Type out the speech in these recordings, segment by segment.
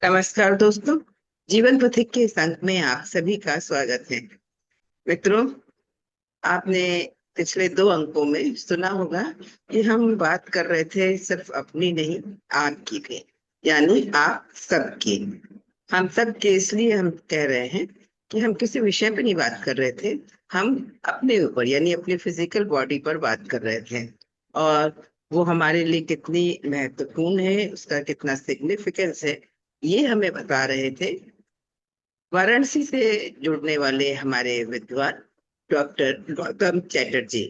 नमस्कार दोस्तों। जीवन पथिक के इस अंक में आप सभी का स्वागत है। मित्रों, आपने पिछले दो अंकों में सुना होगा कि हम बात कर रहे थे सिर्फ अपनी नहीं, आपकी भी, यानी आप सबकी। हम सब के इसलिए हम कह रहे हैं कि हम किसी विषय पर नहीं बात कर रहे थे, हम अपने ऊपर यानी अपनी फिजिकल बॉडी पर बात कर रहे थे। और वो हमारे लिए कितनी महत्वपूर्ण है, उसका कितना सिग्निफिकेंस है, ये हमें बता रहे थे वाराणसी से जुड़ने वाले हमारे विद्वान डॉक्टर गौतम चैटर्जी।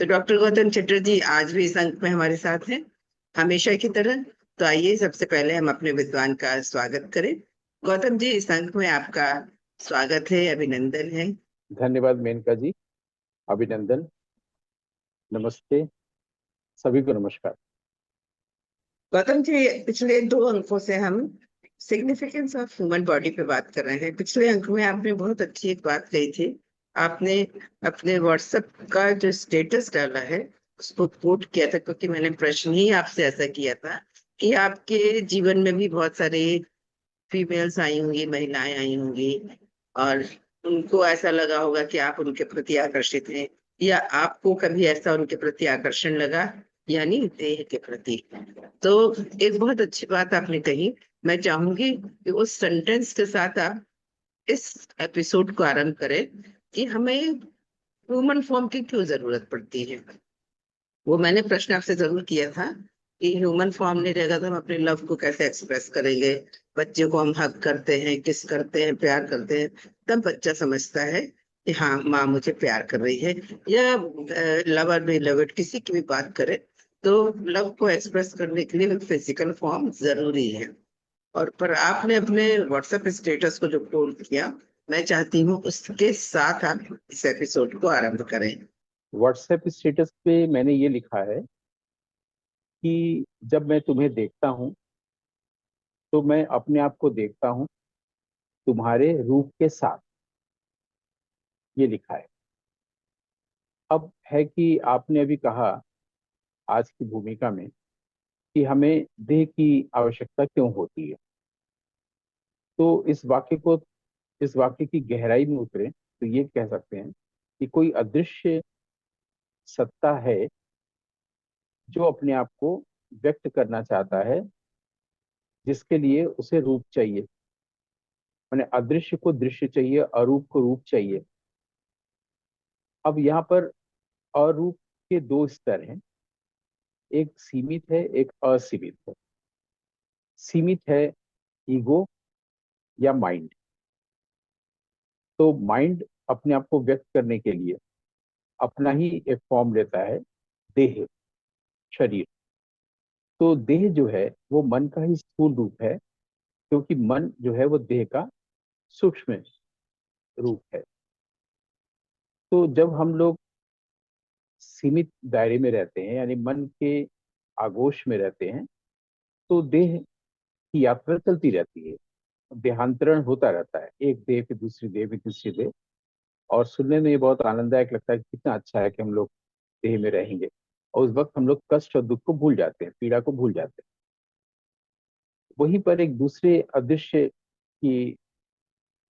तो डॉक्टर गौतम चैटर्जी आज भी इस अंक में हमारे साथ हैं, हमेशा की तरह। तो आइए सबसे पहले हम अपने विद्वान का स्वागत करें। गौतम जी, इस अंक में आपका स्वागत है, अभिनंदन है। धन्यवाद मेनका जी। अभिनंदन। नमस्ते। सभी को नमस्कार। गौतम जी, पिछले दो अंकों से हम सिग्निफिकेंस ऑफ ह्यूमन बॉडी पे बात कर रहे हैं। पिछले अंक में आपने बहुत अच्छी एक बात कही थी। आपने अपने व्हाट्सएप का जो स्टेटस डाला है उसको कोट किया था, क्योंकि मैंने प्रश्न ही आपसे ऐसा किया था कि आपके जीवन में भी बहुत सारे फीमेल्स आई होंगी, महिलाएं आई होंगी, और उनको ऐसा लगा होगा कि आप उनके प्रति आकर्षित हैं, या आपको कभी ऐसा उनके प्रति आकर्षण लगा, यानी देह के प्रति। तो एक बहुत अच्छी बात आपने कही। मैं चाहूंगी कि उस सेंटेंस के साथ आप इस एपिसोड को आरंभ करें कि हमें ह्यूमन फॉर्म की क्यों जरूरत पड़ती है। वो मैंने प्रश्न आपसे जरूर किया था कि ह्यूमन फॉर्म नहीं रहेगा तो हम अपने लव को कैसे एक्सप्रेस करेंगे। बच्चे को हम हग करते हैं, किस करते हैं, प्यार करते हैं, तब बच्चा समझता है कि हाँ, माँ मुझे प्यार कर रही है। या लवर बिलवड किसी की भी बात करें तो लव को एक्सप्रेस करने के लिए फिजिकल फॉर्म जरूरी है। और पर आपने अपने व्हाट्सएप स्टेटस को जो पोस्ट किया, मैं चाहती हूँ उसके साथ आप इस एपिसोड को आरंभ करें। व्हाट्सएप स्टेटस पे मैंने ये लिखा है कि जब मैं तुम्हें देखता हूँ तो मैं अपने आप को देखता हूँ तुम्हारे रूप के साथ। ये लिखा है। अब है कि आपने अभी कहा आज की भूमिका में कि हमें देह की आवश्यकता क्यों होती है। तो इस वाक्य की गहराई में उतरे तो ये कह सकते हैं कि कोई अदृश्य सत्ता है जो अपने आप को व्यक्त करना चाहता है, जिसके लिए उसे रूप चाहिए। मैंने अदृश्य को दृश्य चाहिए, अरूप को रूप चाहिए। अब यहाँ पर अरूप के दो स्तर हैं, एक सीमित है, एक असीमित है। सीमित है ईगो या माइंड। तो माइंड अपने आप को व्यक्त करने के लिए अपना ही एक फॉर्म लेता है, देह, शरीर। तो देह जो है वो मन का ही स्थूल रूप है, क्योंकि मन जो है वो देह का सूक्ष्म रूप है। तो जब हम लोग सीमित दायरे में रहते हैं, यानी मन के आगोश में रहते हैं, तो देह की यात्रा चलती रहती है, देहांतरण होता रहता है, एक देह फिर दूसरी देह फिर तीसरी देह। और सुनने में ये बहुत आनंददायक लगता है कि कितना अच्छा है कि हम लोग देह में रहेंगे, और उस वक्त हम लोग कष्ट और दुख को भूल जाते हैं, पीड़ा को भूल जाते हैं। वहीं पर एक दूसरे अदृश्य की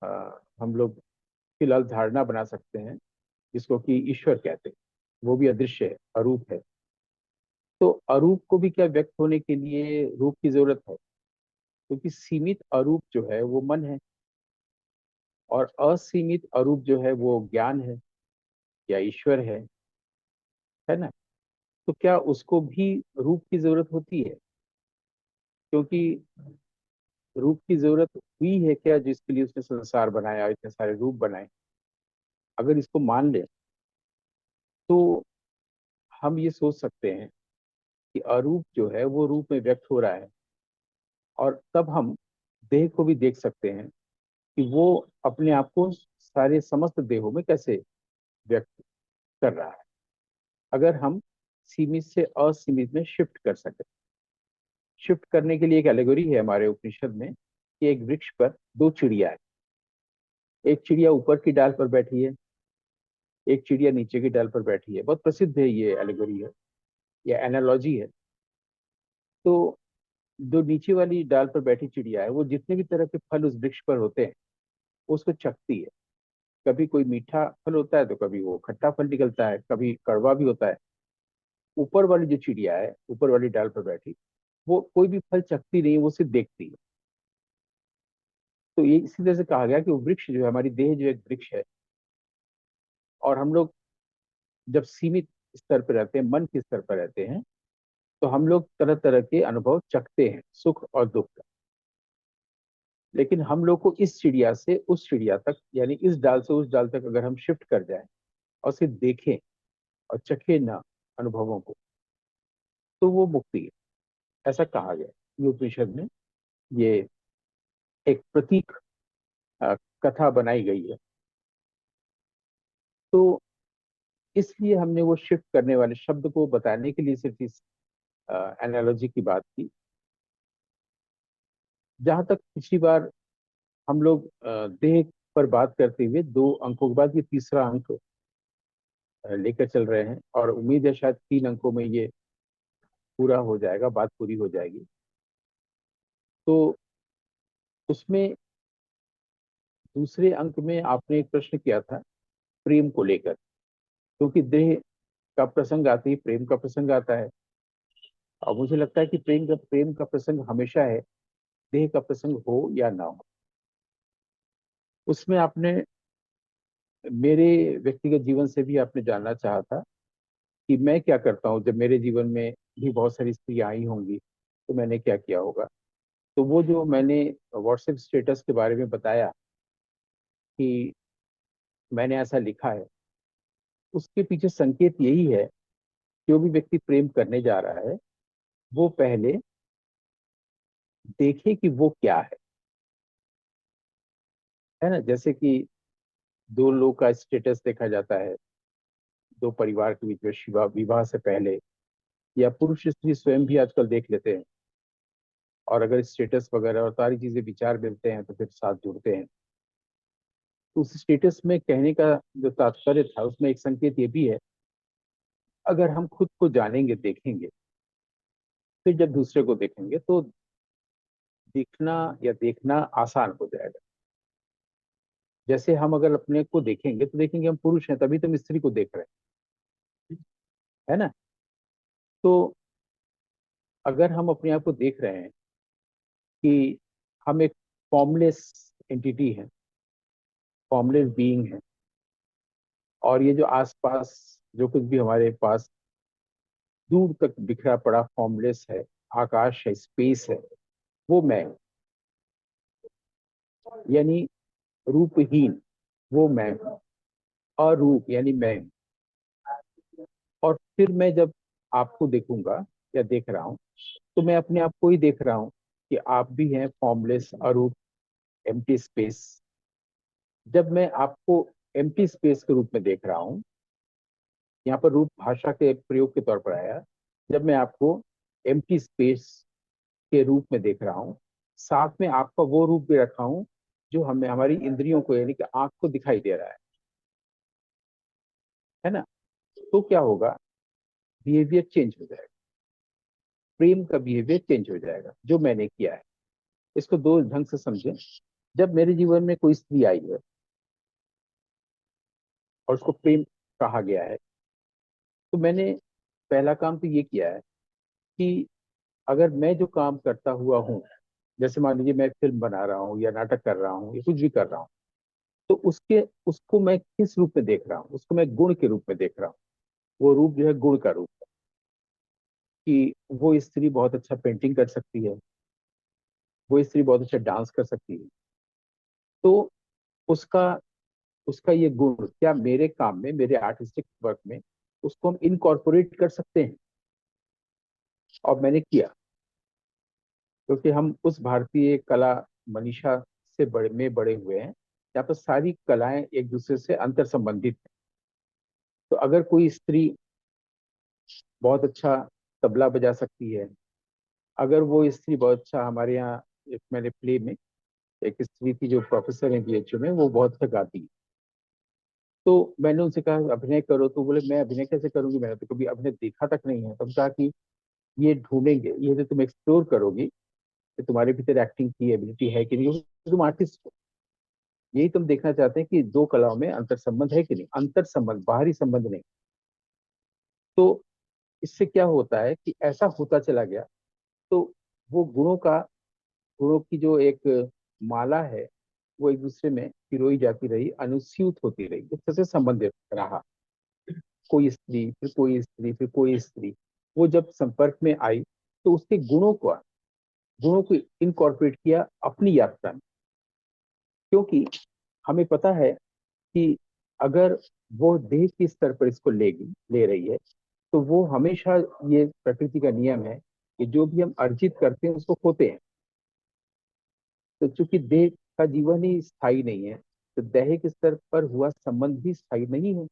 हम लोग फिलहाल धारणा बना सकते हैं, जिसको कि ईश्वर कहते हैं। वो भी अदृश्य है, अरूप है। तो अरूप को भी क्या व्यक्त होने के लिए रूप की जरूरत है, क्योंकि सीमित अरूप जो है वो मन है, और असीमित अरूप जो है वो ज्ञान है या ईश्वर है ना। तो क्या उसको भी रूप की जरूरत होती है, क्योंकि रूप की जरूरत हुई है क्या जिसके लिए उसने संसार बनाया, इतने सारे रूप बनाए। अगर इसको मान ले तो हम ये सोच सकते हैं कि अरूप जो है वो रूप में व्यक्त हो रहा है, और तब हम देह को भी देख सकते हैं कि वो अपने आप को सारे समस्त देहों में कैसे व्यक्त कर रहा है, अगर हम सीमित से असीमित में शिफ्ट कर सके। शिफ्ट करने के लिए एक एलेगोरी है हमारे उपनिषद में कि एक वृक्ष पर दो चिड़िया है। एक चिड़िया ऊपर की डाल पर बैठी है, एक चिड़िया नीचे की डाल पर बैठी है। बहुत प्रसिद्ध है, ये एलेगोरी है या एनालॉजी है। तो जो नीचे वाली डाल पर बैठी चिड़िया है, वो जितने भी तरह के फल उस वृक्ष पर होते हैं वो उसको चखती है। कभी कोई मीठा फल होता है तो कभी वो खट्टा फल निकलता है, कभी कड़वा भी होता है। ऊपर वाली जो चिड़िया है, ऊपर वाली डाल पर बैठी, वो कोई भी फल चखती नहीं है, वो सिर्फ देखती है। तो ये इसी तरह से कहा गया कि वो वृक्ष जो है, हमारी देह जो एक वृक्ष है, और हम लोग जब सीमित स्तर पर रहते हैं, मन के स्तर पर रहते हैं, तो हम लोग तरह तरह के अनुभव चखते हैं, सुख और दुख का। लेकिन हम लोग को इस चिड़िया से उस चिड़िया तक, यानी इस डाल से उस डाल तक अगर हम शिफ्ट कर जाएं और सिर्फ देखें और चखें ना अनुभवों को, तो वो मुक्ति है। ऐसा कहा गया ये उपनिषद में। ये एक प्रतीक कथा बनाई गई है। तो इसलिए हमने वो शिफ्ट करने वाले शब्द को बताने के लिए सिर्फ इस एनालॉजी की बात की। जहां तक पिछली बार हम लोग देह पर बात करते हुए 2 अंकों के बाद ये तीसरा अंक लेकर चल रहे हैं, और उम्मीद है शायद 3 अंकों में ये पूरा हो जाएगा, बात पूरी हो जाएगी। तो उसमें दूसरे अंक में आपने एक प्रश्न किया था प्रेम को लेकर, क्योंकि देह का प्रसंग आते ही प्रेम का प्रसंग आता है। और मुझे लगता है कि प्रेम का प्रसंग हमेशा है, देह का प्रसंग हो या ना हो। उसमें आपने मेरे व्यक्तिगत जीवन से भी आपने जानना चाहा था कि मैं क्या करता हूँ जब मेरे जीवन में भी बहुत सारी स्त्रियां आई होंगी, तो मैंने क्या किया होगा। तो वो जो मैंने व्हाट्सएप स्टेटस के बारे में बताया कि मैंने ऐसा लिखा है, उसके पीछे संकेत यही है, जो भी व्यक्ति प्रेम करने जा रहा है वो पहले देखे कि वो क्या है ना। जैसे कि 2 लोग का स्टेटस देखा जाता है, 2 परिवार के बीच में विवाह विवाह से पहले, या पुरुष स्त्री स्वयं भी आजकल देख लेते हैं, और अगर स्टेटस वगैरह और सारी चीजें विचार मिलते हैं तो फिर साथ जुड़ते हैं। तो उस स्टेटस में कहने का जो तात्पर्य था, उसमें एक संकेत ये भी है, अगर हम खुद को जानेंगे, देखेंगे, फिर जब दूसरे को देखेंगे तो दिखना या देखना आसान हो जाएगा। जैसे हम अगर अपने को देखेंगे तो देखेंगे हम पुरुष हैं, तभी तो हम स्त्री को देख रहे हैं, है ना। तो अगर हम अपने आप को देख रहे हैं कि हम एक फॉर्मलेस एंटिटी है, फॉर्मलेस बीइंग है, और ये जो आसपास जो कुछ भी हमारे पास दूर तक बिखरा पड़ा फॉर्मलेस है, आकाश है, स्पेस है, वो मैं हूं। यानी रूपहीन वो मैं हूं, अरूप यानी मैं हूं। और फिर मैं जब आपको देखूंगा या देख रहा हूं, तो मैं अपने आप को ही देख रहा हूं कि आप भी हैं फॉर्मलेस, अरूप, एम्प्टी स्पेस। जब मैं आपको एम्प्टी स्पेस के रूप में देख रहा हूं, यहाँ पर रूप भाषा के प्रयोग के तौर पर आया, जब मैं आपको एम्प्टी स्पेस के रूप में देख रहा हूँ, साथ में आपका वो रूप भी रखा हूँ जो हमें हमारी इंद्रियों को, यानी कि आंख को दिखाई दे रहा है ना। तो क्या होगा, बिहेवियर चेंज हो जाएगा, प्रेम का बिहेवियर चेंज हो जाएगा जो मैंने किया है। इसको 2 ढंग से समझें। जब मेरे जीवन में कोई स्त्री आई है और उसको प्रेम कहा गया है, तो मैंने पहला काम तो ये किया है कि अगर मैं जो काम करता हुआ हूँ, जैसे मान लीजिए मैं फिल्म बना रहा हूँ या नाटक कर रहा हूँ या कुछ भी कर रहा हूँ, तो उसको मैं किस रूप में देख रहा हूँ, उसको मैं गुण के रूप में देख रहा हूँ। वो रूप जो है गुण का रूप है, कि वो स्त्री बहुत अच्छा पेंटिंग कर सकती है, वो स्त्री बहुत अच्छा डांस कर सकती है। तो उसका उसका ये गुण क्या मेरे काम में, मेरे आर्टिस्टिक वर्क में उसको हम इनकॉर्पोरेट कर सकते हैं। और मैंने किया, क्योंकि हम उस भारतीय कला मनीषा से बड़े हुए हैं, यहाँ पर सारी कलाएं एक दूसरे से अंतर संबंधित हैं। तो अगर कोई स्त्री बहुत अच्छा तबला बजा सकती है, अगर वो स्त्री बहुत अच्छा, हमारे यहाँ एक मैंने प्ले में एक स्त्री थी जो प्रोफेसर है बीएचयू में, वो बहुत अच्छा गाती है। तो मैंने उनसे कहा अभिनय करो, तो बोले मैं अभिनय कैसे करूंगी, मैंने तो कभी अभिनय देखा तक नहीं है। तो हम कहा कि ये ढूंढेंगे, ये जो तुम एक्सप्लोर करोगी, कि तुम्हारे भीतर एक्टिंग की एबिलिटी है कि नहीं, क्योंकि तुम आर्टिस्ट हो। यही तुम देखना चाहते हैं कि दो कलाओं में अंतर संबंध है कि नहीं, अंतर संबंध, बाहरी संबंध नहीं। तो इससे क्या होता है कि ऐसा होता चला गया, तो वो गुणों की जो एक माला है, वो एक दूसरे में पिरोई जाती रही, अनुस्यूत होती रही, इस तरह से संबंध रहा। कोई स्त्री, फिर कोई स्त्री, फिर कोई स्त्री, वो जब संपर्क में आई तो उसके गुणों को इनकॉर्पोरेट किया अपनी यात्रा में। क्योंकि हमें पता है कि अगर वो देह के स्तर पर इसको ले रही है, तो वो हमेशा, ये प्रकृति का नियम है कि जो भी हम अर्जित करते हैं उसको खोते हैं। तो चूंकि देह का जीवन ही स्थायी नहीं है, तो दैहिक स्तर पर हुआ संबंध भी स्थायी नहीं है।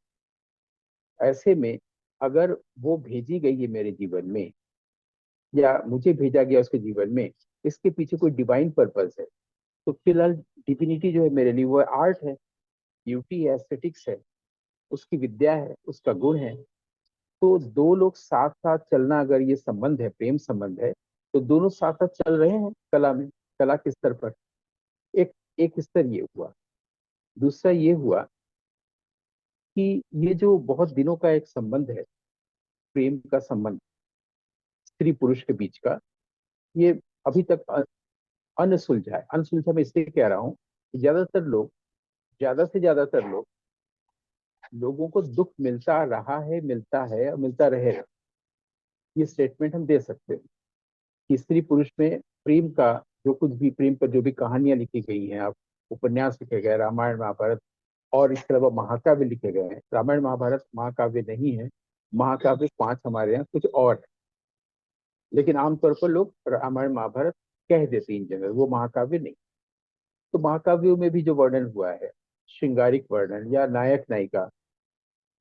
ऐसे में अगर वो भेजी गई है मेरे जीवन में, या मुझे भेजा गया उसके जीवन में, इसके पीछे कोई डिवाइन पर्पस है। तो फिलहाल डिविनिटी जो है मेरे लिए वो आर्ट है, ब्यूटी है, एस्थेटिक्स है, उसकी विद्या है, उसका गुण है। तो दो लोग साथ साथ चलना, अगर ये संबंध है, प्रेम संबंध है, तो दोनों साथ साथ चल रहे हैं कला में, कला के स्तर पर। एक एक स्तर ये हुआ। दूसरा ये हुआ कि ये जो बहुत दिनों का एक संबंध है, प्रेम का संबंध स्त्री पुरुष के बीच का, ये अभी तक अनसुलझा है। अनसुलझा मैं इसलिए कह रहा हूँ कि ज्यादा से ज्यादातर लोगों को दुख मिलता रहा है, मिलता है और मिलता रहेगा। ये स्टेटमेंट हम दे सकते हैं कि स्त्री पुरुष में प्रेम का, जो कुछ भी प्रेम पर जो भी कहानियां लिखी गई हैं, आप उपन्यास लिखे गए, रामायण महाभारत, और इसके अलावा महाकाव्य लिखे गए हैं। रामायण महाभारत महाकाव्य नहीं है, महाकाव्य पांच हमारे यहाँ कुछ और है। लेकिन आमतौर पर लोग रामायण महाभारत कह देते हैं इन जनरल, वो महाकाव्य नहीं। तो महाकाव्यों में भी जो वर्णन हुआ है, श्रृंगारिक वर्णन या नायक नायिका,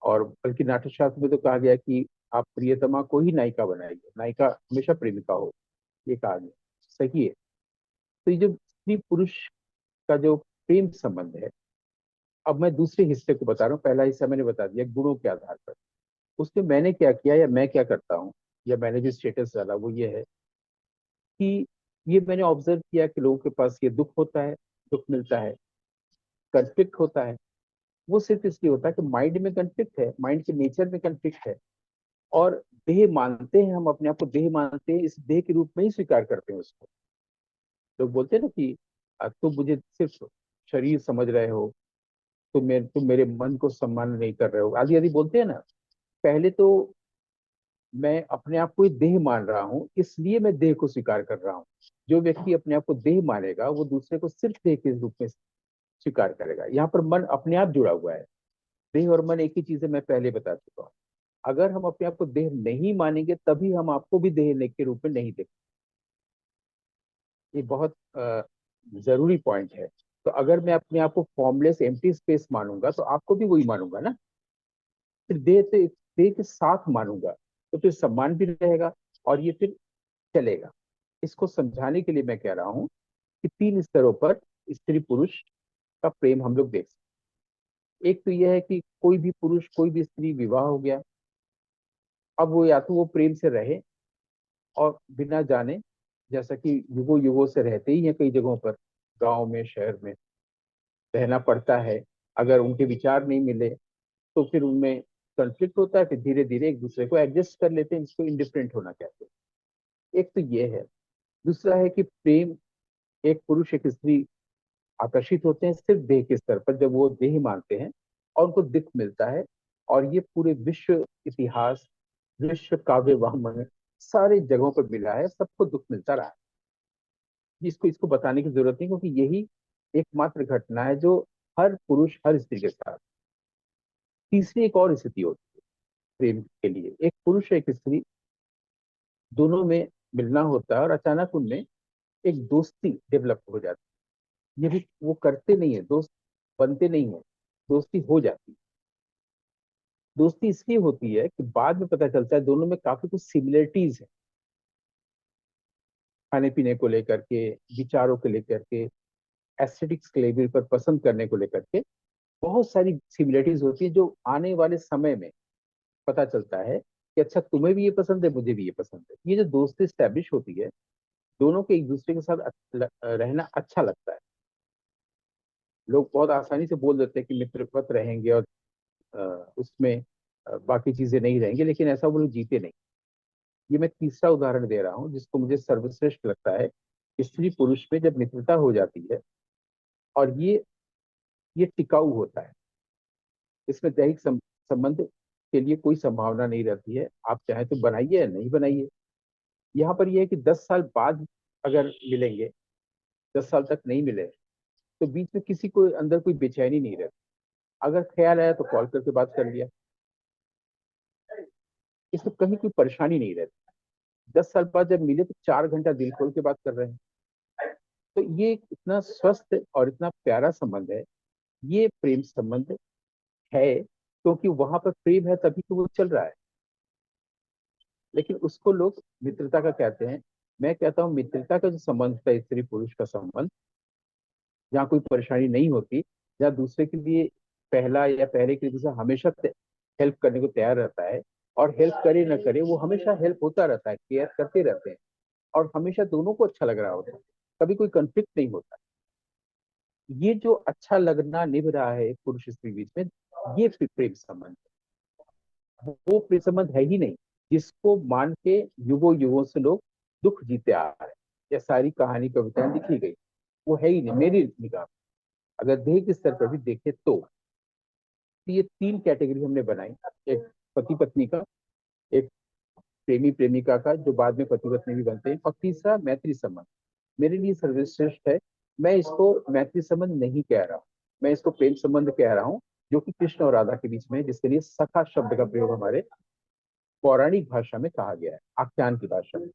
और बल्कि नाट्यशास्त्र में तो कहा गया कि आप प्रियतमा को ही नायिका बनाइए, नायिका हमेशा प्रेमिका हो, ये कहा गया। सही है। तो ये जो स्त्री पुरुष का जो प्रेम संबंध है, अब मैं दूसरे हिस्से को बता रहा हूँ। पहला हिस्सा मैंने बता दिया गुणों के आधार पर। उसमें मैंने क्या किया, या मैं क्या करता हूँ, या मैंने जो स्टेटस डाला वो ये है कि ये मैंने ऑब्जर्व किया कि लोगों के पास ये दुख होता है, दुख मिलता है, कंफ्लिक्ट होता है। वो सिर्फ इसलिए होता है कि माइंड में कंफ्लिक्ट है, माइंड के नेचर में कंफ्लिक्ट है। और देह मानते हैं, हम अपने आप को देह मानते हैं, इस देह के रूप में ही स्वीकार करते हैं उसको। लोग बोलते हैं ना कि तुम मुझे सिर्फ शरीर समझ रहे हो, तुम मेरे मन को सम्मान नहीं कर रहे हो, आदि आदि बोलते हैं ना। पहले तो मैं अपने आप को ही देह मान रहा हूँ, इसलिए मैं देह को स्वीकार कर रहा हूँ। जो व्यक्ति अपने आप को देह मानेगा, वो दूसरे को सिर्फ देह के रूप में स्वीकार करेगा। यहाँ पर मन अपने आप जुड़ा हुआ है। देह और मन एक ही चीज है, मैं पहले बता चुका हूँ। अगर हम अपने आप को देह नहीं मानेंगे, तभी हम आपको भी देह के रूप में नहीं देखेंगे। ये बहुत जरूरी पॉइंट है। तो अगर मैं अपने आप को फॉर्मलेस एम्प्टी स्पेस मानूंगा, तो आपको भी वही मानूंगा ना। फिर देह के साथ मानूंगा, तो फिर सम्मान भी रहेगा, और ये फिर चलेगा। इसको समझाने के लिए मैं कह रहा हूँ कि तीन स्तरों पर स्त्री पुरुष का प्रेम हम लोग देख सकते हैं। एक तो यह है कि कोई भी पुरुष, कोई भी स्त्री विवाह हो गया, अब वो या तो वो प्रेम से रहे और बिना जाने, जैसा कि युगों युगों से रहते ही हैं कई जगहों पर, गांव में, शहर में रहना पड़ता है। अगर उनके विचार नहीं मिले, तो फिर उनमें कॉन्फ्लिक्ट होता है, फिर धीरे धीरे एक दूसरे को एडजस्ट कर लेते हैं, इसको इंडिफरेंट होना कहते हैं। एक तो ये है। दूसरा है कि प्रेम, एक पुरुष एक स्त्री आकर्षित होते हैं सिर्फ देह के स्तर पर, जब वो देह मानते हैं और उनको दुख मिलता है। और ये पूरे विश्व इतिहास, विश्व काव्य वाङ्मय, सारे जगहों पर मिला है, सबको दुख मिलता रहा है। इसको इसको बताने की जरूरत नहीं, क्योंकि यही एकमात्र घटना है जो हर पुरुष हर स्त्री के साथ। तीसरी एक और स्थिति होती है प्रेम के लिए। एक पुरुष एक स्त्री दोनों में मिलना होता है, और अचानक उनमें एक दोस्ती डेवलप हो जाती है। ये भी वो करते नहीं है, दोस्त बनते नहीं है, दोस्ती हो जाती है। दोस्ती इसलिए होती है कि बाद में पता चलता है दोनों में काफी कुछ सिमिलरिटीज है, खाने पीने को लेकर के, विचारों को लेकर के, एस्थेटिक्स के लेवल पर पसंद करने को लेकर के बहुत सारी सिमिलरिटीज होती है, जो आने वाले समय में पता चलता है कि अच्छा, तुम्हें भी ये पसंद है, मुझे भी ये पसंद है। ये जो दोस्ती स्टैब्लिश होती है, दोनों को एक दूसरे के साथ रहना अच्छा लगता है। लोग बहुत आसानी से बोल देते हैं कि मित्रवत रहेंगे और उसमें बाकी चीजें नहीं रहेंगी, लेकिन ऐसा वो लोग जीते नहीं। ये मैं तीसरा उदाहरण दे रहा हूँ जिसको मुझे सर्वश्रेष्ठ लगता है। स्त्री पुरुष में जब मित्रता हो जाती है और ये टिकाऊ होता है, इसमें दैहिक संबंध के लिए कोई संभावना नहीं रहती है, आप चाहे तो बनाइए या नहीं बनाइए। यहाँ पर यह है कि 10 साल बाद अगर मिलेंगे, 10 साल तक नहीं मिले, तो बीच में किसी को अंदर कोई बेचैनी नहीं रहती। अगर ख्याल आया तो कॉल करके बात कर लिया, इसमें कहीं कोई परेशानी नहीं रहती। 10 साल बाद जब मिले तो 4 घंटा दिल खोल के बात कर रहे हैं। तो ये इतना स्वस्थ और इतना प्यारा संबंध है, ये प्रेम संबंध है, क्योंकि वहां पर प्रेम है तभी तो वो चल रहा है। लेकिन उसको लोग मित्रता का कहते हैं। मैं कहता हूँ मित्रता का जो संबंध होता है, स्त्री पुरुष का संबंध, जहाँ कोई परेशानी नहीं होती, जहाँ दूसरे के लिए पहला या पहले के लिए दूसरा हमेशा हेल्प करने को तैयार रहता है, और हेल्प करे ना करे वो हमेशा हेल्प होता रहता है, केयर करते रहते हैं, और हमेशा दोनों को अच्छा लग रहा होता है, कभी कोई कंफ्लिक्ट नहीं होता। ये जो अच्छा लगना निभ रहा है पुरुष स्त्री बीच में, ये प्रेम संबंध है। वो प्रेम संबंध है ही नहीं जिसको मान के युगों युगों से लोग दुख जीते आ रहे हैं, ये सारी कहानी कविताएं लिखी गई, वो है ही नहीं मेरी निगाह में। अगर देह के स्तर पर भी देखें तो ये 3 कैटेगरी हमने बनाई। एक पति पत्नी का, एक प्रेमी प्रेमिका का जो बाद में पति पत्नी भी बनते हैं, और तीसरा मैत्री संबंध। मेरे लिए सर्वश्रेष्ठ है। मैं इसको मैत्री संबंध नहीं कह रहा हूँ, मैं इसको प्रेम संबंध कह रहा हूँ, जो कि कृष्ण और राधा के बीच में है, जिसके लिए सखा शब्द का प्रयोग हमारे पौराणिक भाषा में कहा गया है, आख्यान की भाषा में।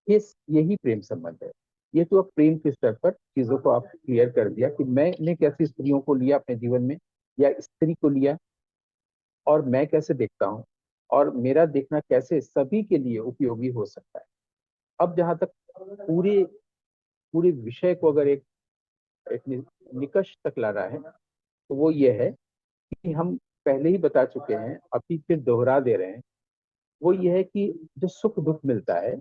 ये यही प्रेम संबंध है। ये तो अब प्रेम के स्तर पर चीजों को आप क्लियर कर दिया कि मैंने कैसी स्त्रियों को लिया अपने जीवन में, या स्त्री को लिया, और मैं कैसे देखता हूँ, और मेरा देखना कैसे सभी के लिए उपयोगी हो सकता है। अब जहां तक पूरे पूरे विषय को अगर एक निकष तक लाना है, तो वो ये है कि हम पहले ही बता चुके हैं, अभी फिर दोहरा दे रहे हैं। वो ये है कि जो सुख दुख मिलता है,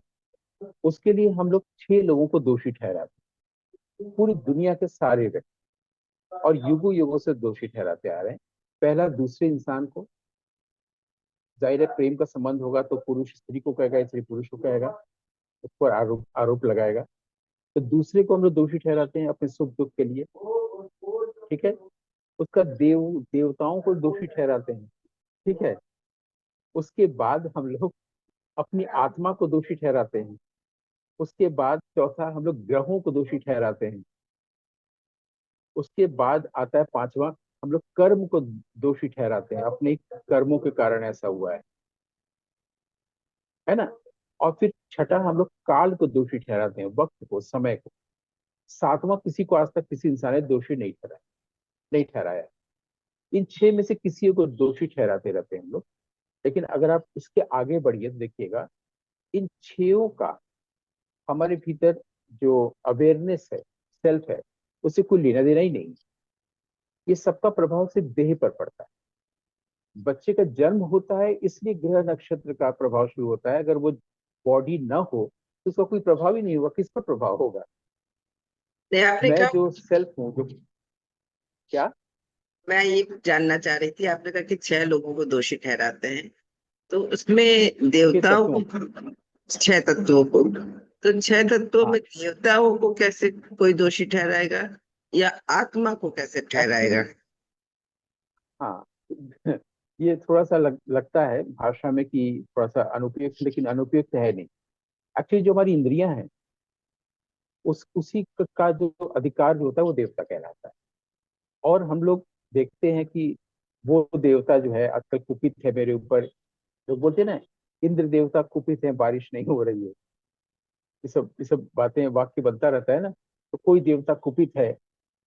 उसके लिए हम लोग 6 लोगों को दोषी ठहराते हैं, पूरी दुनिया के सारे व्यक्ति, और युगों युगों से दोषी ठहराते आ रहे हैं। पहला, दूसरे इंसान को। जाहिर है प्रेम का संबंध होगा तो पुरुष स्त्री को कहेगा, स्त्री पुरुष को कहेगा, उस पर आरोप आरोप लगाएगा। तो दूसरे को हम लोग दोषी ठहराते हैं अपने सुख दुख के लिए, ठीक है। उसका देवताओं को दोषी ठहराते हैं, ठीक है। उसके बाद हम लोग अपनी आत्मा को दोषी ठहराते हैं। उसके बाद चौथा, हम लोग ग्रहों को दोषी ठहराते हैं। उसके बाद आता है पांचवा, हम लोग कर्म को दोषी ठहराते हैं, अपने कर्मों के कारण ऐसा हुआ है ना। और फिर छठा, हम लोग काल को दोषी ठहराते हैं, वक्त को, समय को। सातवां, किसी को आज तक किसी इंसान ने दोषी नहीं ठहराया। इन 6 में से किसी को दोषी ठहराते रहते हैं हम लोग। लेकिन अगर आप इसके आगे बढ़िए तो देखिएगा, इन 6 का हमारे भीतर जो अवेयरनेस है, सेल्फ है, उससे कोई लेना देना ही नहीं। ये सबका प्रभाव सिर्फ देह पर पड़ता है। बच्चे का जन्म होता है इसलिए ग्रह नक्षत्र का प्रभाव शुरू होता है। अगर वो बॉडी ना हो तो उसका कोई प्रभाव ही नहीं होगा। किसका प्रभाव होगा? नहीं, आपने मैं कहा, जो सेल्फ हूँ, जो क्या मैं ये जानना चाह रही थी, आपने कहा कि 6 लोगों को दोषी ठहराते हैं, तो उसमें छह देवताओं तत्वों को, 6 तत्वों को, तो 6 तत्वों में हाँ, देवताओं को कैसे कोई दोषी ठहराएगा, या आत्मा को कैसे ठहराएगा? एक्चुअली हाँ, ये थोड़ा सा लगता है भाषा में कि थोड़ा सा अनुपयुक्त, लेकिन अनुपयुक्त है नहीं। एक्चुअली जो हमारी इंद्रियां हैं, उसी का जो अधिकार जो होता है वो देवता कहलाता है। और हम लोग देखते हैं कि वो देवता जो है आजकल कुपित है मेरे ऊपर। लोग बोलते हैं ना, इंद्र देवता कुपित है, बारिश नहीं हो रही है। ये सब बातें, वाक्य बनता रहता है ना। तो कोई देवता कुपित है,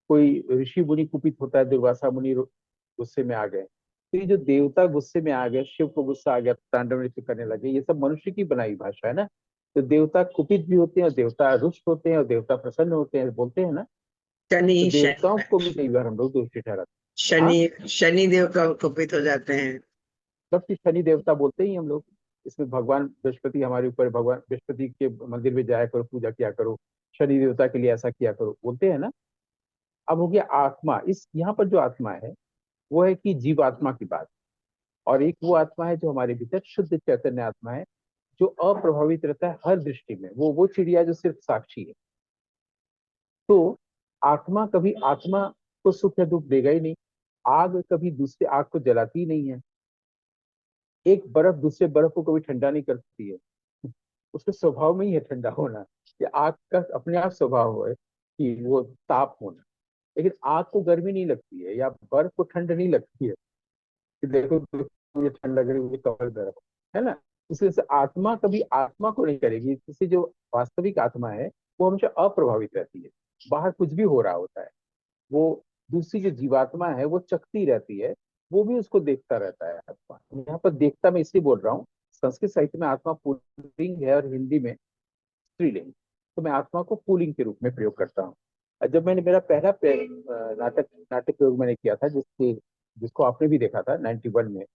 कोई ऋषि मुनि कुपित होता है, दुर्वासा मुनि गुस्से में आ गए। तो ये जो देवता गुस्से में आ गए, शिव को गुस्सा आ गया, तांडव नृत्य करने लगे, ये सब मनुष्य की बनाई भाषा है ना। तो देवता कुपित भी होते हैं, और देवता रुष्ट होते हैं, और देवता प्रसन्न होते हैं, बोलते हैं ना। शनि तो शनि देवताओं को भी कई बार हम लोग दोषी ठहराते हैं। हाँ, शनि शनि देव का कुपित हो जाते हैं। तब शनि देवता बोलते ही हम लोग। इसमें भगवान बृहस्पति हमारे ऊपर, भगवान बृहस्पति के मंदिर में जाया करो, पूजा किया करो, शनि देवता के लिए ऐसा किया करो, बोलते हैं ना। अब हो गया आत्मा। इस यहाँ पर जो आत्मा है वो है कि जीवात्मा की बात। और एक वो आत्मा है जो हमारे भीतर शुद्ध चैतन्य आत्मा है, जो अप्रभावित रहता है हर दृष्टि में। वो चिड़िया जो सिर्फ साक्षी है। तो आत्मा कभी आत्मा को सुख या दुख देगा ही नहीं। आग कभी दूसरे आग को जलाती नहीं है। एक बर्फ दूसरे बर्फ को कभी ठंडा नहीं करती है। उसके स्वभाव में ही है ठंडा होना। ये आग का अपने आप स्वभाव है कि वो ताप होना। लेकिन आग को गर्मी नहीं लगती है, या बर्फ को ठंड नहीं लगती है कि देखो मुझे ठंड लग रही है, मुझे कमर दर्द है ना। इसलिए से आत्मा कभी आत्मा को नहीं करेगी। इससे जो वास्तविक आत्मा है वो हमेशा अप्रभावित रहती है। बाहर कुछ भी हो रहा होता है, वो दूसरी जो जीवात्मा है वो चखती रहती है, वो भी उसको देखता रहता है। आत्मा यहाँ पर देखता मैं इसलिए बोल रहा हूँ, संस्कृत साहित्य में आत्मा पुल्लिंग है और हिंदी में स्त्रीलिंग। तो मैं आत्मा को पुल्लिंग के रूप में प्रयोग करता हूँ। जब मैंने मेरा पहला नाटक नाटक प्रयोग मैंने किया था, जिसको आपने भी देखा था 91 में,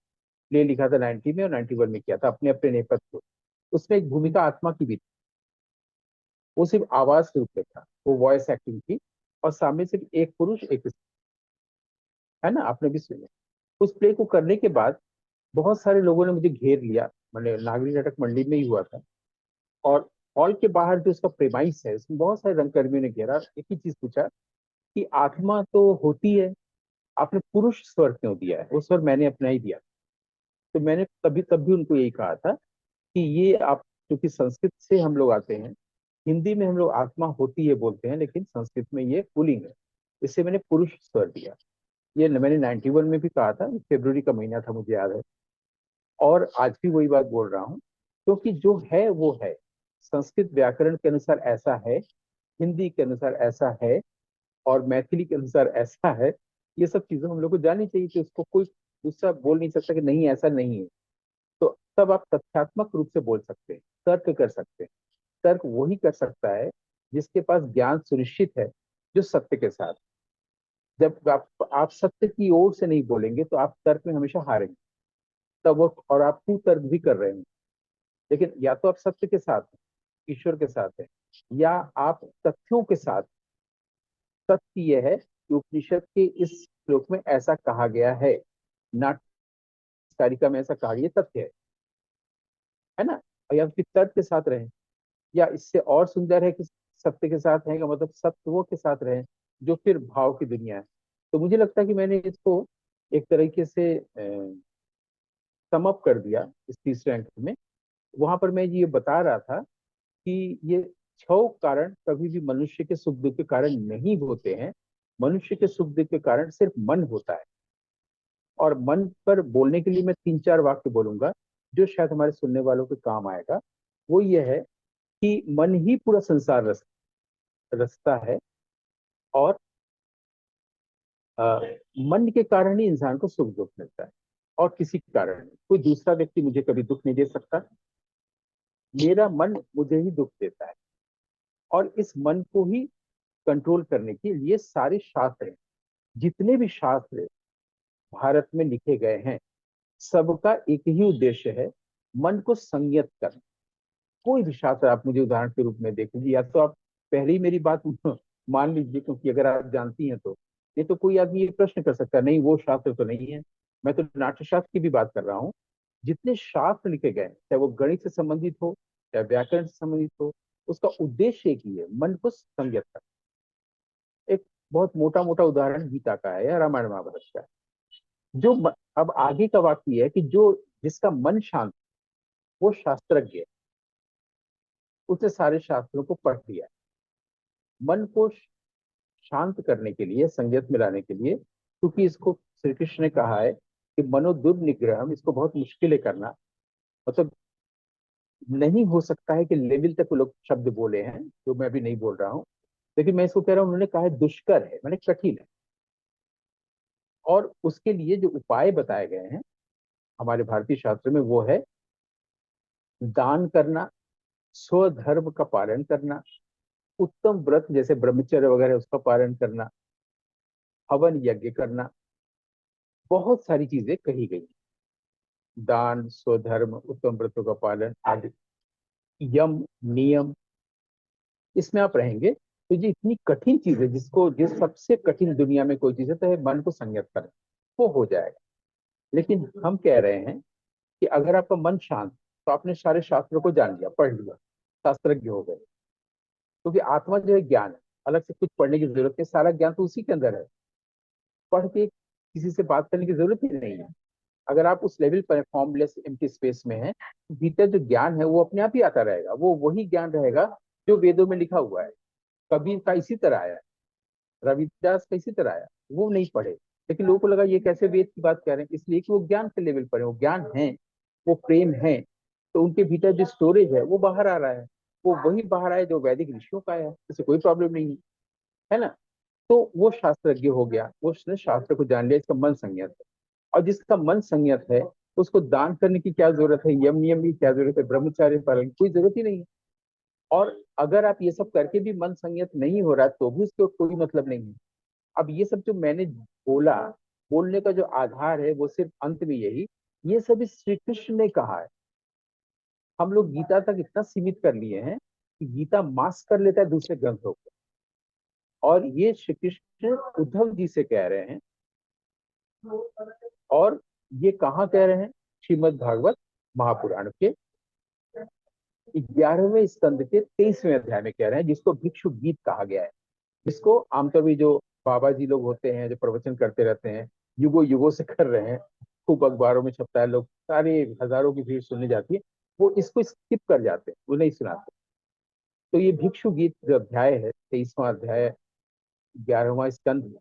प्ले लिखा था 90 में और 91 में किया था अपने अपने नेपथ्य। उसमें एक भूमिका आत्मा की भी थी। वो सिर्फ आवाज के रूप में था, वो वॉइस एक्टिंग थी। और सामने सिर्फ एक पुरुष एक स्त्री, है ना, आपने भी सुना। उस प्ले को करने के बाद बहुत सारे लोगों ने मुझे घेर लिया। मैंने नागरी नाटक मंडी में ही हुआ था। और हॉल के बाहर जो उसका प्रेमाइस है, उसमें बहुत सारे रंगकर्मियों ने घेरा, एक ही चीज पूछा कि आत्मा तो होती है, आपने पुरुष स्वर क्यों दिया है? वो स्वर मैंने अपना ही दिया। तो मैंने तब भी उनको यही कहा था कि ये आप, क्योंकि संस्कृत से हम लोग आते हैं, हिंदी में हम लोग आत्मा होती है बोलते हैं, लेकिन संस्कृत में ये पुल्लिंग है, इससे मैंने पुरुष स्वर दिया। ये मैंने 91 में भी कहा था, फरवरी का महीना था मुझे याद है। और आज भी वही बात बोल रहा हूँ, क्योंकि जो है वो है। संस्कृत व्याकरण के अनुसार ऐसा है, हिंदी के अनुसार ऐसा है, और मैथिली के अनुसार ऐसा है। ये सब चीजें हम लोग को जाननी चाहिए कि उसको कोई दूसरा बोल नहीं सकता कि नहीं ऐसा नहीं है। तो तब आप तथ्यात्मक रूप से बोल सकते हैं, तर्क कर सकते हैं। तर्क वही कर सकता है जिसके पास ज्ञान सुनिश्चित है, जो सत्य के साथ। जब आप सत्य की ओर से नहीं बोलेंगे तो आप तर्क में हमेशा हारेंगे। तब वो, और आप कुतर्क भी कर रहे हैं। लेकिन या तो आप सत्य के साथ हैं, ईश्वर के साथ हैं, या आप तथ्यों के साथ। तथ्य यह है कि उपनिषद के इस श्लोक में ऐसा कहा गया है, नाटकारिका में ऐसा कहा गया, ये तथ्य है ना। और या फिर तर्क के साथ रहें, या इससे और सुंदर है कि सत्य के साथ रहेगा, मतलब सत्वों के साथ रहें, जो फिर भाव की दुनिया है। तो मुझे लगता है कि मैंने इसको एक तरीके से समअप कर दिया इस तीसरे अंक में। वहां पर मैं ये बता रहा था कि ये छह कारण कभी भी मनुष्य के सुख दुख के कारण नहीं होते हैं। मनुष्य के सुख दुख के कारण सिर्फ मन होता है। और मन पर बोलने के लिए मैं तीन चार वाक्य बोलूंगा, जो शायद हमारे सुनने वालों के काम आएगा। वो ये है कि मन ही पूरा संसार रचता है। और मन के कारण ही इंसान को सुख दुख मिलता है, और किसी के कारण नहीं। कोई दूसरा व्यक्ति मुझे कभी दुख नहीं दे सकता, मेरा मन मुझे ही दुख देता है। और इस मन को ही कंट्रोल करने के लिए सारे शास्त्र हैं। जितने भी शास्त्र भारत में लिखे गए हैं, सबका एक ही उद्देश्य है, मन को संयत करना। कोई भी शास्त्र आप मुझे उदाहरण के रूप में देख लीजिए, या तो आप पहले ही मेरी बात मान लीजिए, क्योंकि अगर आप जानती हैं तो। नहीं तो कोई आदमी ये प्रश्न कर सकता है, नहीं वो शास्त्र तो नहीं है। मैं तो नाट्य शास्त्र की भी बात कर रहा हूँ। जितने शास्त्र लिखे गए, चाहे वो गणित से संबंधित हो, चाहे व्याकरण से संबंधित हो, उसका उद्देश्य एक ही है, मन को संयत करना। एक बहुत मोटा मोटा उदाहरण गीता का है या रामायण महाभारत का है। अब आगे का वाक्य ये है कि जो जिसका मन शांत, वो शास्त्रज्ञ है। उसने सारे शास्त्रों को पढ़ लिया। मन को शांत करने के लिए, संयत में लाने के लिए, क्योंकि इसको श्री कृष्ण ने कहा है कि मनो दुर्निग्रह, इसको बहुत मुश्किल है करना। मतलब नहीं हो सकता है कि लेवल तक वो लोग शब्द बोले हैं जो मैं भी नहीं बोल रहा हूँ। लेकिन मैं इसको कह रहा हूँ, उन्होंने कहा है दुष्कर है, मैंने कठिन है। और उसके लिए जो उपाय बताए गए हैं हमारे भारतीय शास्त्र में, वो है दान करना, स्वधर्म का पालन करना, उत्तम व्रत जैसे ब्रह्मचर्य वगैरह उसका पालन करना, हवन यज्ञ करना। बहुत सारी चीजें कही गई। दान, स्वधर्म, उत्तम व्रतों का पालन आदि यम नियम, इसमें आप रहेंगे तो ये इतनी कठिन चीज है, जिसको जिस सबसे कठिन दुनिया में कोई चीज है तो है मन को संयत करें, वो हो जाएगा। लेकिन हम कह रहे हैं कि अगर आपका मन शांत, तो आपने सारे शास्त्रों को जान लिया, पढ़ लिया, शास्त्रज्ञ हो गए, क्योंकि आत्मा जो है ज्ञान है, अलग से कुछ पढ़ने की जरूरत नहीं, सारा ज्ञान तो उसी के अंदर है। पढ़ के किसी से बात करने की जरूरत ही नहीं है। अगर आप उस लेवल पर फॉर्मलेस एम्प्टी स्पेस में है, भीतर जो ज्ञान है वो अपने आप ही आता रहेगा, वो वही ज्ञान रहेगा जो वेदों में लिखा हुआ है। कबीर का इसी तरह आया, रविदास का इसी तरह आया, वो नहीं पढ़े, लेकिन लोगों को लगा ये कैसे वेद की बात कर रहे हैं, इसलिए कि वो ज्ञान के लेवल पर है, वो ज्ञान है, वो प्रेम है, तो उनके भीतर जो स्टोरेज है वो बाहर आ रहा है, वो वही बाहर आया जो वैदिक ऋषियों का है, इससे कोई प्रॉब्लम नहीं है ना। तो वो शास्त्रज्ञ हो गया, वो उसने शास्त्र को जान लिया, इसका मन संयत है। और जिसका मन संयत है, उसको दान करने की क्या जरूरत है, यम नियम की क्या जरूरत है, ब्रह्मचार्य पालन की कोई जरूरत ही नहीं है। और अगर आप ये सब करके भी मन संयत नहीं हो रहा तो भी उसको कोई मतलब नहीं है। अब ये सब जो मैंने बोला, बोलने का जो आधार है वो सिर्फ अंत में यही, ये सभी श्री कृष्ण ने कहा है। हम लोग गीता तक इतना सीमित कर लिए हैं कि गीता मास्क कर लेता है दूसरे ग्रंथों को। और ये श्री कृष्ण उद्धव जी से कह रहे हैं, और ये कहाँ कह रहे हैं, श्रीमद् भागवत महापुराण के 11वें स्कंद के 23वें अध्याय में कह रहे हैं, जिसको भिक्षु गीत कहा गया है, जिसको आमतौर पर जो बाबा जी लोग होते हैं जो प्रवचन करते रहते हैं, युगो युगों से कर रहे हैं, खूब अखबारों में छपता है, लोग सारे हजारों की भीड़ सुनने जाती है, वो इसको स्किप कर जाते हैं, वो नहीं सुनाते। तो ये भिक्षु गीत जो अध्याय है, 23वां अध्याय, 11वां स्कंद,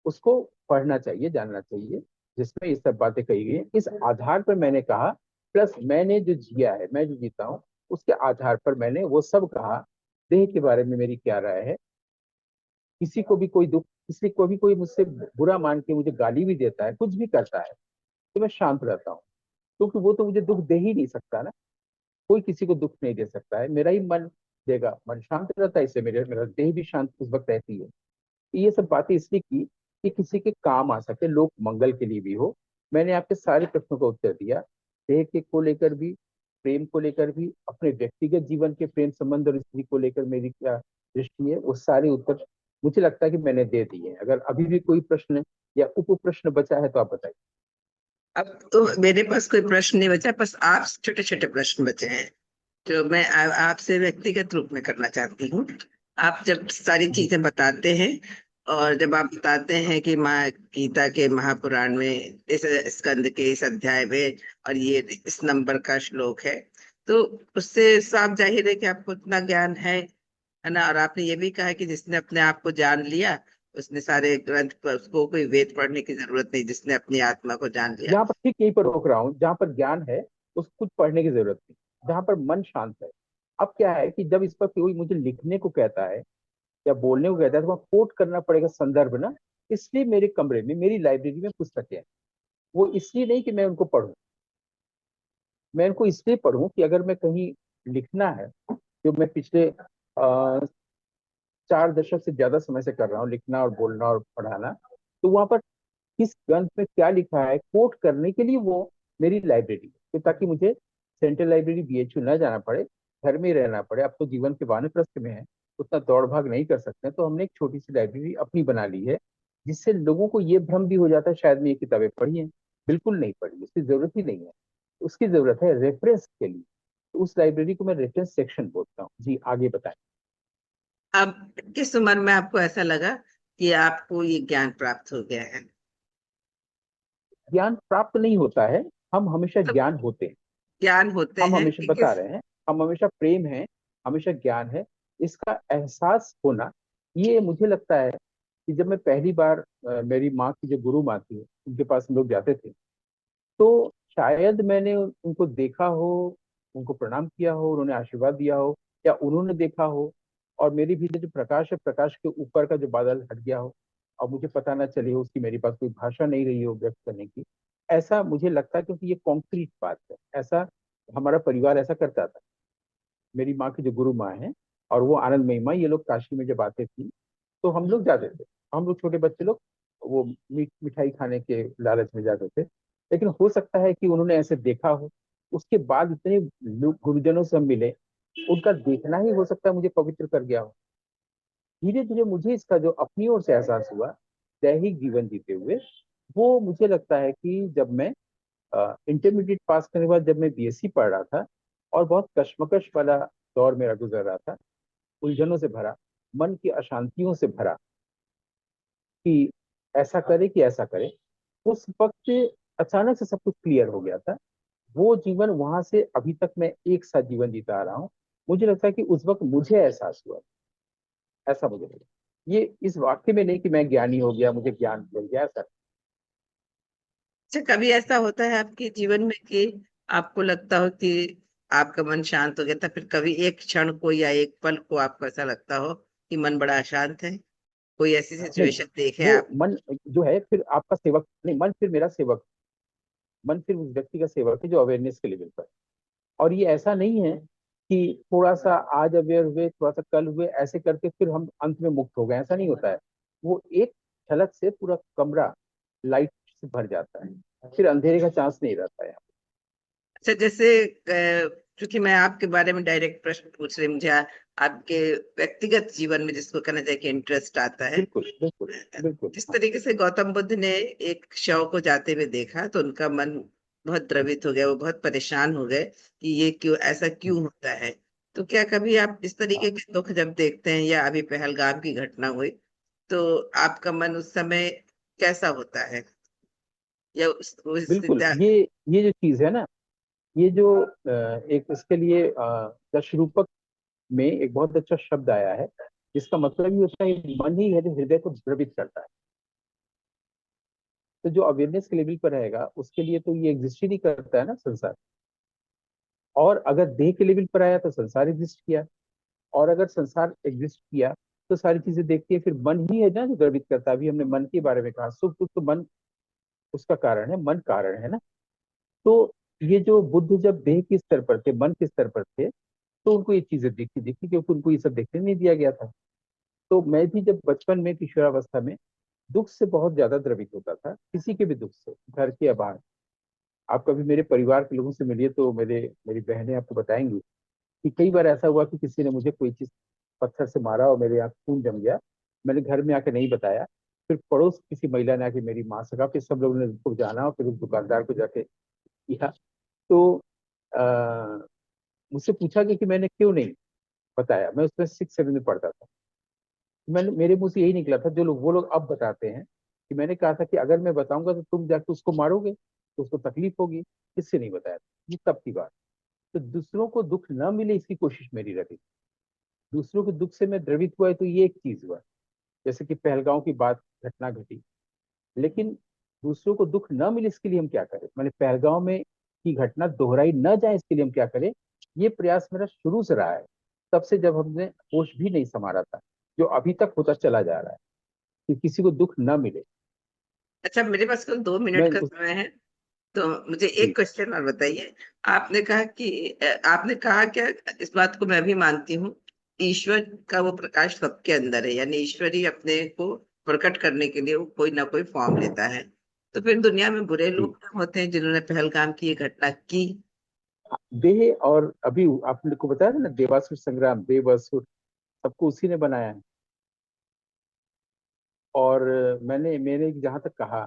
उसको पढ़ना चाहिए, जानना चाहिए, जिसमें ये सब बातें कही गई हैं। इस आधार पर मैंने कहा, प्लस मैंने जो जिया है, मैं जो जीता हूँ, उसके आधार पर मैंने वो सब कहा। देह के बारे में मेरी क्या राय है, किसी को भी कोई दुख, किसी को भी कोई मुझसे बुरा मान के मुझे गाली भी देता है, कुछ भी करता है, तो मैं शांत रहता हूँ, क्योंकि वो तो मुझे दुख दे ही नहीं सकता ना। कोई किसी को दुख नहीं दे सकता है, मेरा ही मन देगा, मन शांत रहता है, इससे मेरे मेरा देह भी शांत उस वक्त रहती है। ये सब बातें इसलिए की कि किसी के काम आ सके, लोक मंगल के लिए भी हो। मैंने आपके सारे प्रश्नों का उत्तर दिया, देह के को लेकर भी, प्रेम को लेकर भी, अपने व्यक्तिगत जीवन के प्रेम संबंध और स्त्री को लेकर मेरी क्या दृष्टि है, वो सारे उत्तर मुझे लगता है कि मैंने दे दिए हैं। अगर अभी भी कोई प्रश्न या उप प्रश्न बचा है तो आप बताइए। अब तो मेरे पास कोई प्रश्न नहीं बचा, बस आप छोटे छोटे प्रश्न बचे हैं जो मैं आपसे व्यक्तिगत रूप में करना चाहती हूँ। आप जब सारी जी। चीजें बताते हैं, और जब आप बताते हैं कि माँ गीता के महापुराण में इस स्कंद के इस अध्याय में और ये इस नंबर का श्लोक है, तो उससे साफ जाहिर है कि आपको इतना ज्ञान है ना। और आपने ये भी कहा कि जिसने अपने आप को जान लिया, उसने सारे ग्रंथ पर, उसको कोई वेद पढ़ने की जरूरत नहीं, जिसने अपनी आत्मा को जान लिया। यहाँ पर ठीक यहीं पर रोक रहा हूँ, जहाँ पर ज्ञान है उसको कुछ पढ़ने की जरूरत नहीं, जहाँ पर मन शांत है। अब क्या है कि जब इस पर कोई मुझे लिखने को कहता है या बोलने को कहता है, तो वहाँ कोट करना पड़ेगा संदर्भ ना। इसलिए मेरे कमरे में, मेरी लाइब्रेरी में पुस्तकें हैं। वो इसलिए नहीं कि मैं उनको पढूं, मैं उनको इसलिए पढूं कि अगर मैं कहीं लिखना है, जो मैं पिछले 4 दशक से ज्यादा समय से कर रहा हूँ, लिखना और बोलना और पढ़ाना, तो वहां पर किस ग्रंथ में क्या लिखा है कोट करने के लिए वो मेरी लाइब्रेरी है, तो ताकि मुझे सेंट्रल लाइब्रेरी बीएचयू न जाना पड़े, घर में ही रहना पड़े। अब तो जीवन के वानप्रस्थ में है, उतना दौड़ भाग नहीं कर सकते, तो हमने एक छोटी सी लाइब्रेरी अपनी बना ली है, जिससे लोगों को ये भ्रम भी हो जाता है शायद मैं ये किताबें पढ़ी हैं। बिल्कुल नहीं पढ़ी, उसकी जरूरत ही नहीं है। उसकी जरूरत है रेफरेंस के लिए, तो उस लाइब्रेरी को मैं रेफरेंस सेक्शन बोलता हूँ। जी आगे बताएं। अब किस उम्र में आपको ऐसा लगा कि आपको ये ज्ञान प्राप्त हो गया है? ज्ञान प्राप्त नहीं होता है, हम हमेशा तो ज्ञान होते हैं। ज्ञान होते हम हैं हमेशा कि बता किस? रहे हैं, हम हमेशा प्रेम है, हमेशा ज्ञान है, इसका एहसास होना। ये मुझे लगता है कि जब मैं पहली बार मेरी माँ की जो गुरु माँ थी उनके पास हम लोग जाते थे, तो शायद मैंने उनको देखा हो, उनको प्रणाम किया हो, उन्होंने आशीर्वाद दिया हो, या उन्होंने देखा हो, और मेरे भीतर जो प्रकाश है, प्रकाश के ऊपर का जो बादल हट गया हो, और मुझे पता ना चले हो, उसकी मेरे पास कोई भाषा नहीं रही हो व्यक्त करने की। ऐसा मुझे लगता है, क्योंकि ये कॉन्क्रीट बात है। ऐसा हमारा परिवार ऐसा करता था। मेरी माँ की जो गुरु माँ है, और वो आनंदमयी माँ, ये लोग काशी में जब आते थी तो हम लोग जाते थे। हम लोग छोटे बच्चे लोग वो मिठाई खाने के लालच में जाते थे, लेकिन हो सकता है कि उन्होंने ऐसे देखा हो, उसके बाद इतने गुरुजनों से हम मिले, उनका देखना ही हो सकता है मुझे पवित्र कर गया हो। धीरे धीरे मुझे इसका जो अपनी ओर से एहसास हुआ दैहिक जीवन जीते हुए, वो मुझे लगता है कि जब मैं इंटरमीडिएट पास करने के बाद जब मैं बीएससी पढ़ रहा था, और बहुत कश्मकश वाला दौर मेरा गुजर रहा था, उलझनों से भरा, मन की अशांतियों से भरा, कि ऐसा करे कि ऐसा करे, उस वक्त अचानक से सब कुछ क्लियर हो गया था। वो जीवन वहां से अभी तक मैं एक साथ जीवन जीता आ रहा हूँ। मुझे लगता है कि उस वक्त मुझे एहसास हुआ, ऐसा मुझे लगा। ये इस वाक्य में नहीं कि मैं ज्ञानी हो गया, मुझे ज्ञान मिल गया, ऐसा। अच्छा, कभी ऐसा होता है आपके जीवन में कि आपको लगता हो कि आपका मन शांत हो गया था, फिर कभी एक क्षण को या एक पल को आपको ऐसा लगता हो कि मन बड़ा अशांत है? कोई ऐसी नहीं, सिचुएशन देखे वो आप? मन जो है फिर आपका सेवक नहीं, मन फिर मेरा सेवक, मन फिर उस व्यक्ति का सेवक है जो अवेयरनेस के लेवल पर। और ये ऐसा नहीं है कि थोड़ा सा आज अवेयर हुए, थोड़ा सा कल हुए, ऐसे करके फिर हम अंत में मुक्त हो गए, ऐसा नहीं होता है। वो एक झलक से पूरा कमरा लाइट से भर जाता है, फिर अंधेरे का चांस नहीं रहता है। अच्छा, जैसे क्योंकि मैं आपके बारे में डायरेक्ट प्रश्न पूछ रही, मुझे आपके व्यक्तिगत जीवन में जिसको कहना चाहिए कि इंटरेस्ट आता है। बिल्कुल बिल्कुल बिल्कुल, जिस हाँ। तरीके से गौतम बुद्ध ने एक शव को जाते हुए देखा तो उनका मन बहुत द्रवित हो गया, वो बहुत परेशान हो गए कि ये क्यों, ऐसा क्यों होता है। तो क्या कभी आप इस हाँ, तरीके के दुख जब देखते हैं, या अभी पहलगाम की घटना हुई, तो आपका मन उस समय कैसा होता है, या उस बिल्कुल। ये जो चीज है ना, ये जो एक इसके लिए दशरूपक में एक बहुत अच्छा शब्द आया है, जिसका मतलब ये होता है कि मन ही है जो हृदय को द्रवित करता है। तो जो अवेयरनेस के लेवल पर रहेगा उसके लिए तो ये एग्जिस्ट ही नहीं करता है ना संसार। और अगर देह के लेवल पर आया तो संसार एग्जिस्ट किया, और अगर संसार एग्जिस्ट किया तो सारी चीजें देखती है, फिर मन ही है ना जो द्रवित करता है। अभी हमने मन के बारे में कहा, सुख दुख तो मन उसका कारण है, मन कारण है ना। तो ये जो बुद्ध जब देह के स्तर पर थे, मन के स्तर पर थे, तो उनको ये चीजें दिखती दिखती, क्योंकि उनको ये सब देखने नहीं दिया गया था। तो मैं भी जब बचपन में किशोरावस्था में दुख से बहुत ज्यादा द्रवित होता था, किसी के भी दुख से, घर के या बाहर। आप कभी मेरे परिवार के लोगों से मिलिए तो मेरी बहनें आपको बताएंगी कि कई बार ऐसा हुआ कि किसी ने मुझे कोई चीज पत्थर से मारा और मेरे यहाँ खून जम गया। मैंने घर में आके नहीं बताया, फिर पड़ोस किसी महिला ने आके मेरी माँ से कहा, फिर सब लोगों ने उसको जाना और फिर उस दुकानदार को जाके किया। तो आ, मुझसे पूछा कि मैंने क्यों नहीं बताया। मैं उसमें 6 7 में पढ़ता था। मैंने मेरे मुंह से यही निकला था, जो लोग वो लोग अब बताते हैं, कि मैंने कहा था कि अगर मैं बताऊंगा तो तुम जाके उसको मारोगे तो उसको तकलीफ होगी, इससे नहीं बताया था। ये तब की बात। तो दूसरों को दुख न मिले इसकी कोशिश मेरी रही। दूसरों के दुख से मैं द्रवित हुआ है तो ये एक चीज हुआ। जैसे कि पहलगांव की बात, घटना घटी, लेकिन दूसरों को दुख न मिले इसके लिए हम क्या करें, मैंने पहलगांव में की घटना दोहराई न जाए इसके लिए हम क्या करें, ये प्रयास मेरा शुरू से रहा है। तब से जब हमने होश भी नहीं संभाला था, जो अभी तक होता चला जा रहा है, कि किसी को दुख न मिले। अच्छा, मेरे पास कुल 2 मिनट मैं का उस समय है, तो मुझे एक जी क्वेश्चन और बताइए। आपने कहा कि आपने कहा क्या, इस बात को मैं भी मानती हूँ, ईश्वर का वो प्रकाश सबके अंदर है, यानी ईश्वर ही अपने को प्रकट करने के लिए वो कोई ना कोई फॉर्म लेता है। तो फिर दुनिया में बुरे जी। लोग क्यों होते हैं जिन्होंने पहलगाम की ये घटना की? देह, और अभी आपने को बताया था ना, देवासुर संग्राम, देवासुर सबको उसी ने बनाया है। और मैंने मेरे जहां तक कहा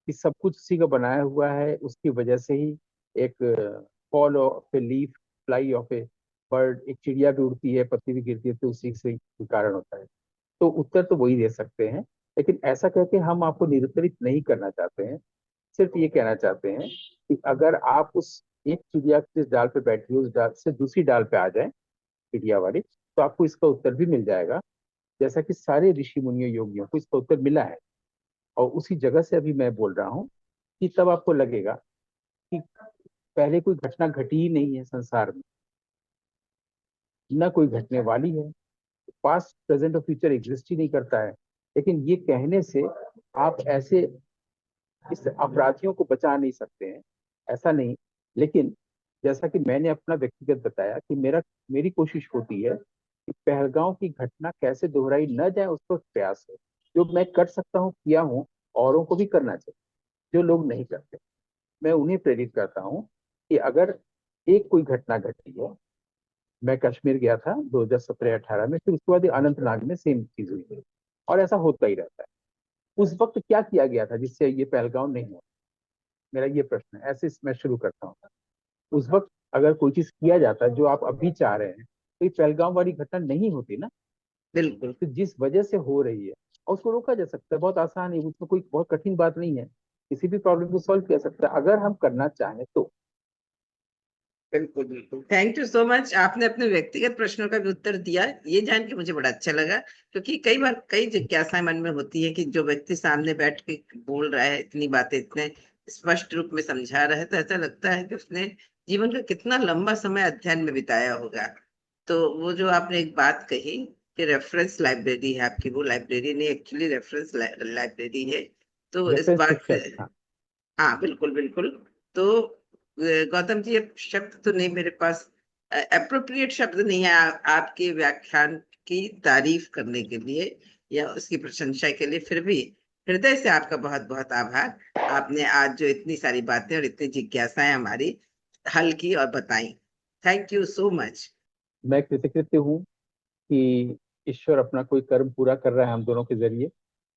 कि सब कुछ उसी का बनाया हुआ है, उसकी वजह से ही एक fall of a leaf, fly of A bird, एक चिड़िया भी उड़ती है, पत्ती भी गिरती है, तो उसी से ही कारण होता है। तो उत्तर तो वही दे सकते हैं। लेकिन ऐसा कहकर हम आपको निरुत्तरित नहीं करना चाहते हैं। सिर्फ ये कहना चाहते हैं कि अगर आप उस एक चिड़िया जिस डाल पे बैठी है, उस डाल से दूसरी डाल पे आ जाए, चिड़िया वाली, तो आपको इसका उत्तर भी मिल जाएगा। जैसा कि सारे ऋषि मुनियों योगियों को इसका उत्तर मिला है। और उसी जगह से अभी मैं बोल रहा हूँ कि तब आपको लगेगा कि पहले कोई घटना घटी ही नहीं है संसार में, न कोई घटने वाली है। पास्ट प्रेजेंट और फ्यूचर एग्जिस्ट ही नहीं करता है। लेकिन ये कहने से आप ऐसे इस अपराधियों को बचा नहीं सकते हैं, ऐसा नहीं। लेकिन जैसा कि मैंने अपना व्यक्तिगत बताया कि मेरी कोशिश होती है कि पहलगांव की घटना कैसे दोहराई न जाए, उसको प्रयास है। जो मैं कर सकता हूँ किया हूँ, औरों को भी करना चाहिए, जो लोग नहीं करते। मैं उन्हें प्रेरित करता हूँ कि अगर एक कोई घटना घटी है, मैं कश्मीर गया था 2017-18 में, फिर उसके बाद ये अनंतनाग में सेम चीज हुई थी, और ऐसा होता ही रहता है। उस वक्त क्या किया गया था जिससे ये पहलगाम नहीं हुआ? मेरा ये प्रश्न है, ऐसे मैं शुरू करता हूँ। उस वक्त अगर कोई चीज किया जाता जो आप अभी चाह रहे हैं, तो ये पहलगाम वाली घटना नहीं होती ना। बिल्कुल तो जिस वजह से हो रही है, और उसको रोका जा सकता है, बहुत आसान है, उसमें कोई बहुत कठिन बात नहीं है, किसी भी प्रॉब्लम को सॉल्व किया सकता है अगर हम करना चाहें तो। बिल्कुल बिल्कुल, थैंक यू सो मच। आपने अपने व्यक्तिगत प्रश्नों का भी उत्तर दिया, ये जान के मुझे बड़ा अच्छा लगा। क्योंकि कई बार कई जिज्ञासाएं मन में होती है कि जो व्यक्ति सामने बैठ के बोल रहा है, इतनी बातें इतने स्पष्ट रूप में समझा रहा है, तो ऐसा लगता है कि उसने जीवन का कितना लंबा समय अध्ययन में बिताया होगा। तो वो जो आपने एक बात कही कि रेफरेंस लाइब्रेरी है आपकी, वो लाइब्रेरी नहीं, एक्चुअली रेफरेंस लाइब्रेरी है। तो इस रेफरेंस बात से, पिक्चर, हाँ। हाँ बिल्कुल बिल्कुल। तो गौतम जी, अब शब्द तो नहीं मेरे पास, अप्रोप्रिएट शब्द नहीं है आपके व्याख्यान की तारीफ करने के लिए या उसकी प्रशंसा के लिए। फिर भी हृदय से आपका बहुत बहुत आभार। आपने आज जो इतनी सारी बातें और इतनी जिज्ञासाएं हमारी हल की और बताई, थैंक यू सो मच। मैं कृतकृत्य हूँ कि ईश्वर अपना कोई कर्म पूरा कर रहा है हम दोनों के जरिए।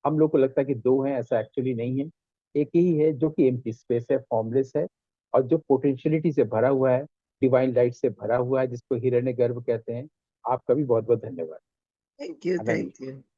हम लोग को लगता है कि दो हैं, ऐसा एक्चुअली नहीं है। एक ही है जो कि एम्प्टी स्पेस है, फॉर्मलेस है, और जो पोटेंशियलिटी से भरा हुआ है, डिवाइन लाइट से भरा हुआ है, जिसको हिरण्य गर्भ कहते हैं। आपका भी बहुत बहुत धन्यवाद। Thank you Anand. Thank you.